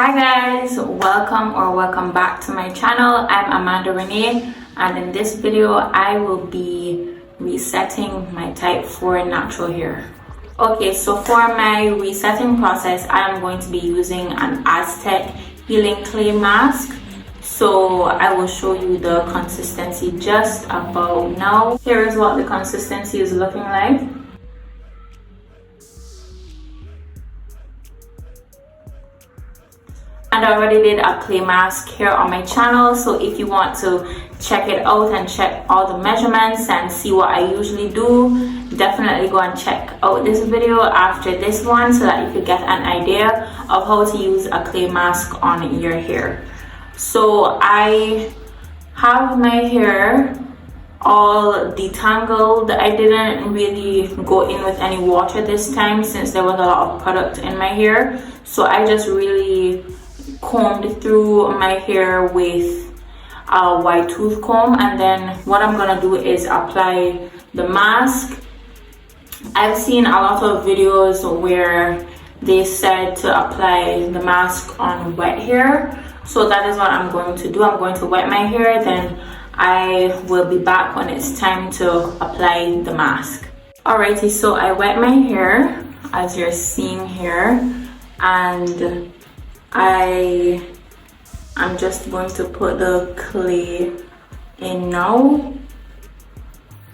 Hi guys, welcome back to my channel. I'm Amanda Renee, and in this video I will be resetting my type 4 natural hair. Okay, so for my resetting process I am going to be using an Aztec healing clay mask. So I will show you the consistency just about now. Here is what the consistency is looking like. And I already did a clay mask here on my channel, so if you want to check it out and check all the measurements and see what I usually do, definitely go and check out this video after this one so that you could get an idea of how to use a clay mask on your hair. So I have my hair all detangled. I didn't really go in with any water this time since there was a lot of product in my hair, so I just really combed through my hair with a white tooth comb, and then what I'm gonna do is apply the mask. I've seen a lot of videos where they said to apply the mask on wet hair, so that is what I'm going to do. I'm going to wet my hair, then I will be back when it's time to apply the mask. Alrighty, so I wet my hair as you're seeing here, and I'm just going to put the clay in now.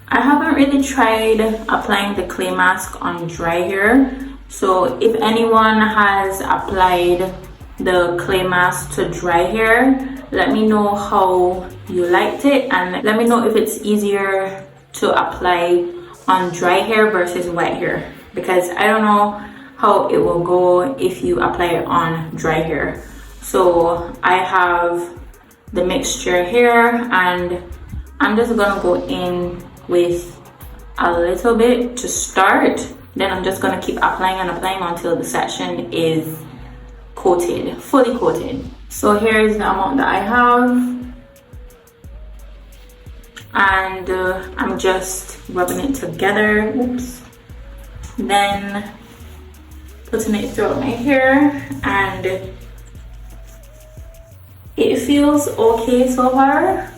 I haven't really tried applying the clay mask on dry hair, so if anyone has applied the clay mask to dry hair, let me know how you liked it, and let me know if it's easier to apply on dry hair versus wet hair, because I don't know how it will go if you apply it on dry hair. So I have the mixture here, and I'm just gonna go in with a little bit to start. Then I'm just gonna keep applying and applying until the section is coated, fully coated. So here's the amount that I have, and I'm just rubbing it together. Oops. Then putting it throughout my hair, and it feels okay so far.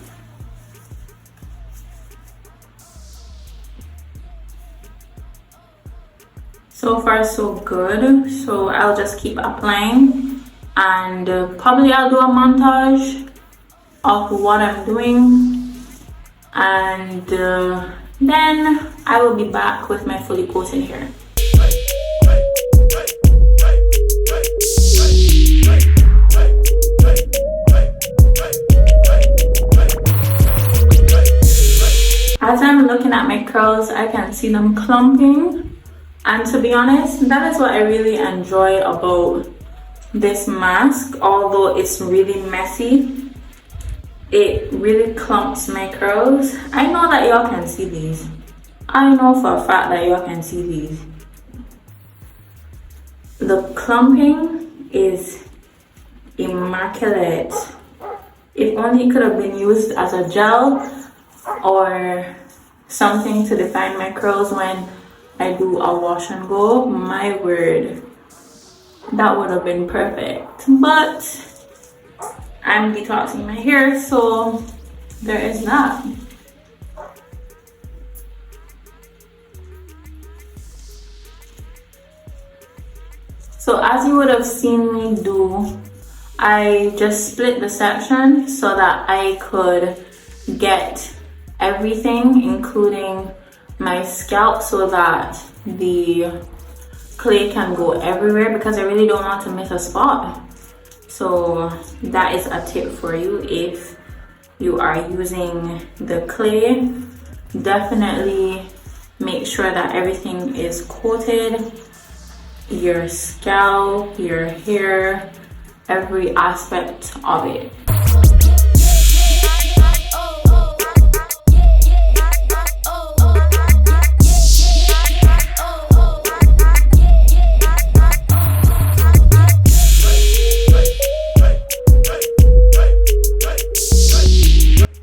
So far so good. So I'll just keep applying, and probably I'll do a montage of what I'm doing, and then I will be back with my fully coated hair. As I'm looking at my curls, I can see them clumping, and to be honest, that is what I really enjoy about this mask. Although it's really messy, it really clumps my curls. I know that y'all can see these. I know for a fact that y'all can see these. The clumping is immaculate. If only it could have been used as a gel or something to define my curls when I do a wash and go. My word, that would have been perfect. But I'm detoxing my hair, so there is that. So as you would have seen me do, I just split the section so that I could get everything, including my scalp, so that the clay can go everywhere, because I really don't want to miss a spot. So that is a tip for you. If you are using the clay, definitely make sure that everything is coated. Your scalp, your hair, every aspect of it.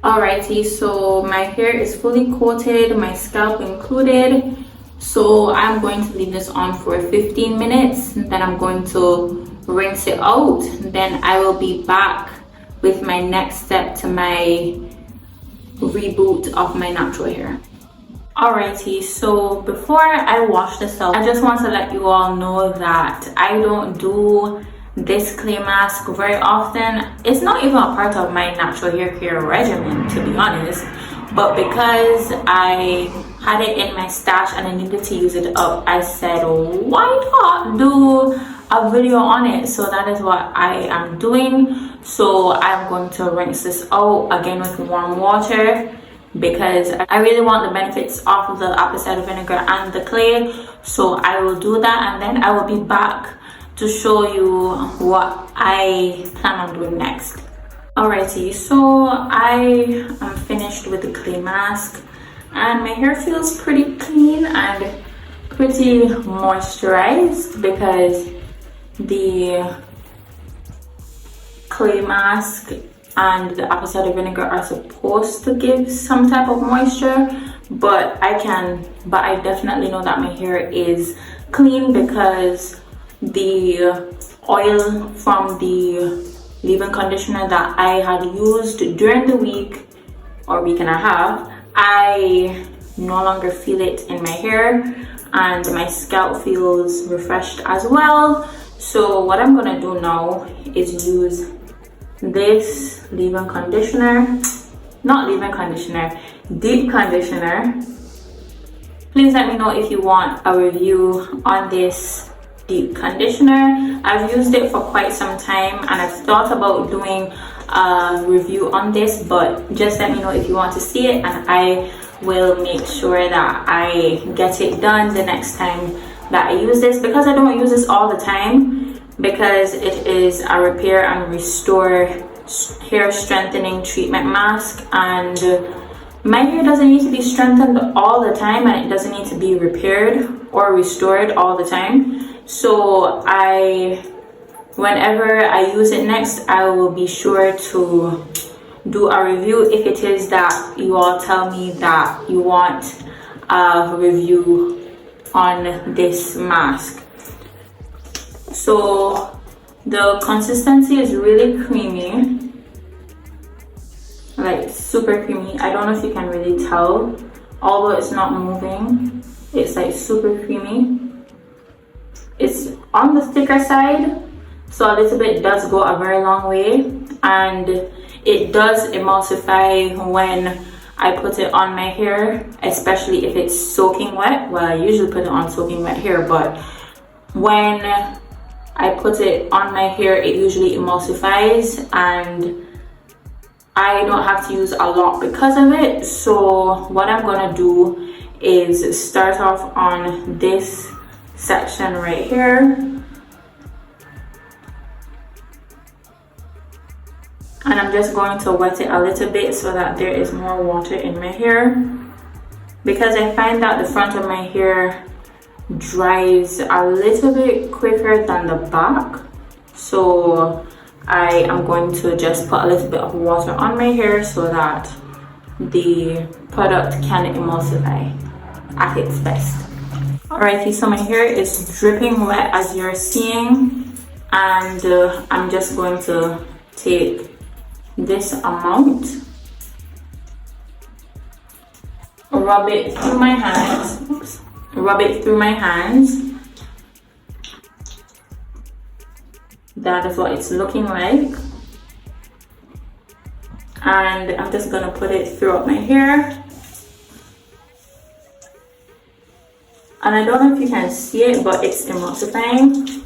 Alrighty, so my hair is fully coated, my scalp included. So I'm going to leave this on for 15 minutes. Then I'm going to rinse it out, then I will be back with my next step to my reboot of my natural hair. Alrighty, so before I wash this out, I just want to let you all know that I don't do this clay mask very often. It's not even a part of my natural hair care regimen, to be honest, but because I had it in my stash and I needed to use it up, I said, why not do a video on it? So that is what I am doing. So I'm going to rinse this out again with warm water, because I really want the benefits of the apple cider vinegar and the clay. So I will do that, and then I will be back to show you what I plan on doing next. Alrighty, so I am finished with the clay mask and my hair feels pretty clean and pretty moisturized, because the clay mask and the apple cider vinegar are supposed to give some type of moisture, but I definitely know that my hair is clean because the oil from the leave-in conditioner that I had used during the week or week and a half, I no longer feel it in my hair, and my scalp feels refreshed as well. So what I'm gonna do now is use this leave-in conditioner, not leave-in conditioner, deep conditioner. Please let me know if you want a review on this deep conditioner. I've used it for quite some time and I've thought about doing a review on this, but just let me know if you want to see it, and I will make sure that I get it done the next time that I use this, because I don't use this all the time, because it is a repair and restore hair strengthening treatment mask, and my hair doesn't need to be strengthened all the time, and it doesn't need to be repaired or restored all the time. So whenever I use it next, I will be sure to do a review if it is that you all tell me that you want a review on this mask. So the consistency is really creamy, like super creamy. I don't know if you can really tell, although it's not moving, it's like super creamy. It's on the thicker side, so a little bit does go a very long way, and it does emulsify when I put it on my hair, especially if it's soaking wet. Well, I usually put it on soaking wet hair, but when I put it on my hair, it usually emulsifies, and I don't have to use a lot because of it. So what I'm gonna do is start off on this section right here, and I'm just going to wet it a little bit so that there is more water in my hair, because I find that the front of my hair dries a little bit quicker than the back. So I am going to just put a little bit of water on my hair so that the product can emulsify at its best. Alrighty, so my hair is dripping wet as you're seeing, and I'm just going to take this amount, rub it through my hands, That is what it's looking like, and I'm just gonna put it throughout my hair. And I don't know if you can see it, but it's emulsifying.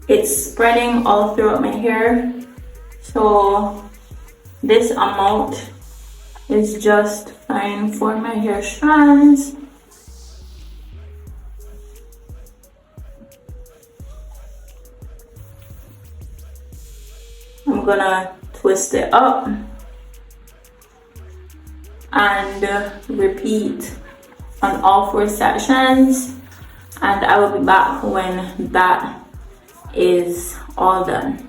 It's spreading all throughout my hair. So this amount is just fine for my hair strands. I'm gonna twist it up and repeat on all 4 sections, and I will be back when that is all done.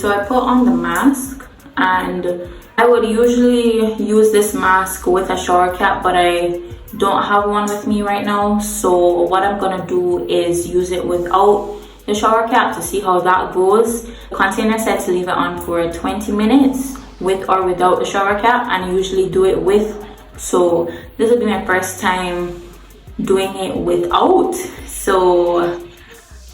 So I put on the mask, and I would usually use this mask with a shower cap, but I don't have one with me right now. So what I'm gonna do is use it without the shower cap to see how that goes. The container said to leave it on for 20 minutes with or without the shower cap, and I usually do it with. So this will be my first time doing it without. So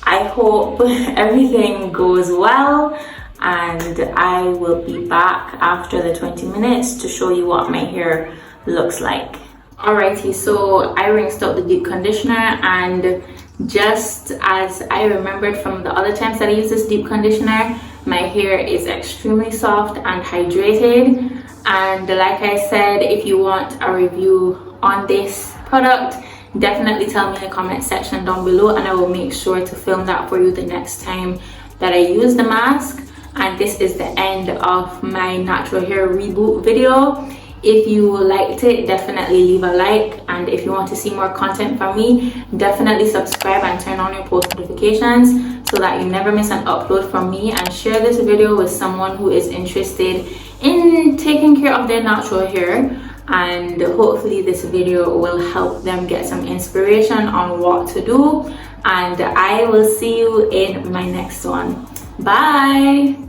I hope everything goes well, and I will be back after the 20 minutes to show you what my hair looks like. Alrighty, so I rinsed out the deep conditioner, and just as I remembered from the other times that I used this deep conditioner, my hair is extremely soft and hydrated. And like I said, if you want a review on this product, definitely tell me in the comment section down below, and I will make sure to film that for you the next time that I use the mask. And this is the end of my natural hair reboot video. If you liked it, definitely leave a like, and if you want to see more content from me, definitely subscribe and turn on your post notifications so that you never miss an upload from me. And share this video with someone who is interested in taking care of their natural hair, and hopefully this video will help them get some inspiration on what to do. And I will see you in my next one. Bye.